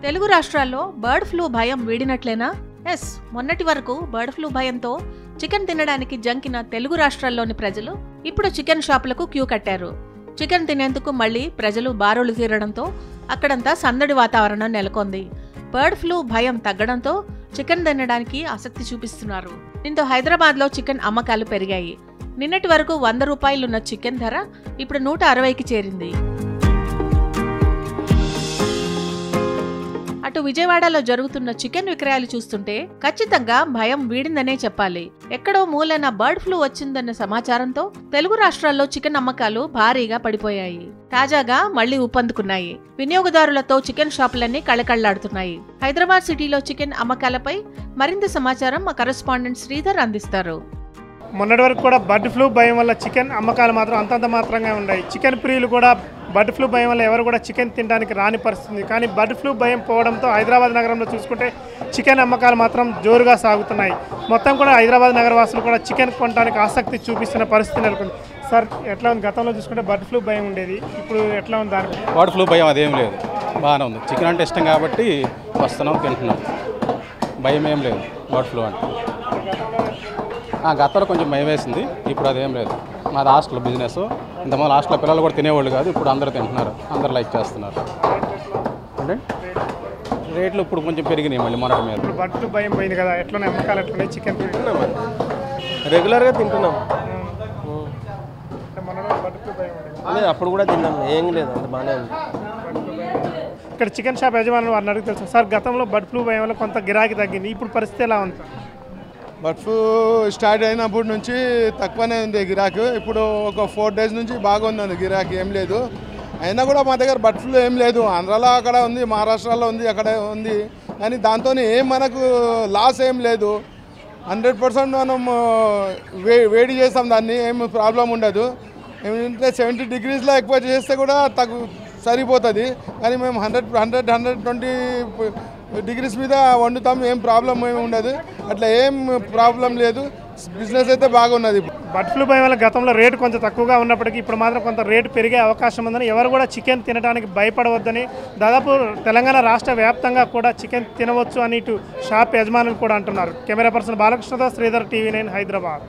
తెలుగు రాష్ట్రాల్లో bird flu భయం వీడినట్లేనా? Yes, మొన్నటి వరకు బర్డ్ ఫ్లూ భయంతో చికెన్ తినడానికి జంకిన తెలుగు రాష్ట్రాల్లోని ప్రజలు ఇప్పుడు చికెన్ షాపులకు క్యూ కట్టారు. చికెన్ తినేందుకు మళ్లీ ప్రజలు బారులు తీరడంతో అక్కడంతా సందడి వాతావరణం నెలకొంది. బర్డ్ ఫ్లూ భయం తగ్గడంతో చికెన్ తినడానికి ఆసక్తి చూపిస్తున్నారు. దీంతో హైదరాబాద్లో చికెన్ అమ్మకాలు పెరిగాయి. నిన్నటి వరకు 100 రూపాయలున్న చికెన్ ధర ఇప్పుడు 160కి చేరింది. అటు విజయవాడలో జరుగుతున్న చికెన్ విక్రయాలు చూస్తుంటే ఖచ్చితంగా భయం వీడిందనే చెప్పాలి. ఎక్కడో మూలన బర్డ్ ఫ్లూ వచ్చిందన్న సమాచారంతో తెలుగు రాష్ట్రాల్లో చికెన్ అమ్మకాలు భారీగా పడిపోయాయి. తాజాగా మళ్లీ ఊపందుకున్నాయి. వినియోగదారులతో చికెన్ షాపులన్నీ కళకళ్లాడుతున్నాయి. హైదరాబాద్ సిటీలో చికెన్ అమ్మకాలపై మరింత సమాచారం మా కరెస్పాండెంట్ శ్రీధర్ అందిస్తారు. మొన్నటి వరకు కూడా బర్డ్ ఫ్లూ భయం వల్ల చికెన్ అమ్మకాలు మాత్రం అంతంత మాత్రంగా ఉన్నాయి. చికెన్ ప్రియులు కూడా బర్డ్ ఫ్లూ భయం వల్ల ఎవరు కూడా చికెన్ తినడానికి రాని పరిస్థితుంది. కానీ బర్డ్ ఫ్లూ భయం పోవడంతో హైదరాబాద్ నగరంలో చూసుకుంటే చికెన్ అమ్మకాలు మాత్రం జోరుగా సాగుతున్నాయి. మొత్తం కూడా హైదరాబాద్ నగరవాసులు కూడా చికెన్ కొనడానికి ఆసక్తి చూపిస్తున్న పరిస్థితి నెలకొంది. సార్, ఎట్లా ఉంది? గతంలో చూసుకుంటే బర్డ్ ఫ్లూ భయం ఉండేది, ఇప్పుడు ఎట్లా ఉంది? దానికి బర్డ్ ఫ్లూ భయం అదేం లేదు, బాగానే ఉంది. చికెన్ అంటే ఇష్టం కాబట్టి వస్తున్నాం, తింటున్నాం. భయం ఏం లేదు బర్డ్ ఫ్లూ అంటే. గతంలో కొంచెం భయం వేసింది, ఇప్పుడు అదేం లేదు. మాది హాస్టల్ బిజినెస్. ఇంతమంది హాస్టల్లో పిల్లలు కూడా తినేవాళ్ళు కాదు, ఇప్పుడు అందరూ తింటున్నారు, అందరూ లైక్ చేస్తున్నారు. అంటే రేట్లు ఇప్పుడు కొంచెం పెరిగినాయి మళ్ళీ మొన్నటి మీద. ఇప్పుడు బర్డ్ ఫ్లూ భయం పోయింది కదా, ఎట్లా అమ్మకాలు ఎట్లా? చికెన్ తింటున్నాం, రెగ్యులర్గా తింటున్నాం. బర్డ్ ఫ్లూ భయం ఉండేది, అప్పుడు కూడా తిన్నాం, ఏం లేదు, అంత బాగానే ఉంది. ఇక్కడ చికెన్ షాప్ యజమానులు వారిని అడిగి తెలుసు. సార్, గతంలో బర్డ్ ఫ్లూ భయం వల్ల కొంత గిరాకీ తగ్గింది, ఇప్పుడు పరిస్థితి ఎలా ఉంది? బర్డ్ ఫ్లూ స్టార్ట్ అయినప్పటి నుంచి తక్కువనే ఉంది గిరాకీ. ఇప్పుడు ఒక 4 days నుంచి బాగుంది గిరాకీ, ఏం లేదు. అయినా కూడా మా దగ్గర బర్డ్ ఫ్లూ ఏం లేదు. ఆంధ్రాలో అక్కడ ఉంది, మహారాష్ట్రలో ఉంది, అక్కడ ఉంది. కానీ దాంతో ఏం మనకు లాస్ ఏం లేదు. 100% మనం వేడి చేస్తాం, దాన్ని ఏం ప్రాబ్లం ఉండదు. ఏమంటే 70 degrees ఎక్కువ చేస్తే కూడా సరిపోతుంది. కానీ మేము 120 degrees మీద వండుతాం, ఏం ప్రాబ్లం ఏమి ఉండదు. అట్లా ఏం ప్రాబ్లం లేదు, బిజినెస్ అయితే బాగున్నది. బర్డ్ ఫ్లూ భయం వల్ల గతంలో రేటు కొంచెం తక్కువగా ఉన్నప్పటికీ ఇప్పుడు మాత్రం కొంత రేటు పెరిగే అవకాశం ఉందని, ఎవరు కూడా చికెన్ తినడానికి భయపడవద్దని, దాదాపు తెలంగాణ రాష్ట్ర వ్యాప్తంగా కూడా చికెన్ తినవచ్చు అని ఇటు షాప్ యజమానులు కూడా అంటున్నారు. కెమెరా పర్సన్ బాలకృష్ణతో శ్రీధర్, TV9 హైదరాబాద్.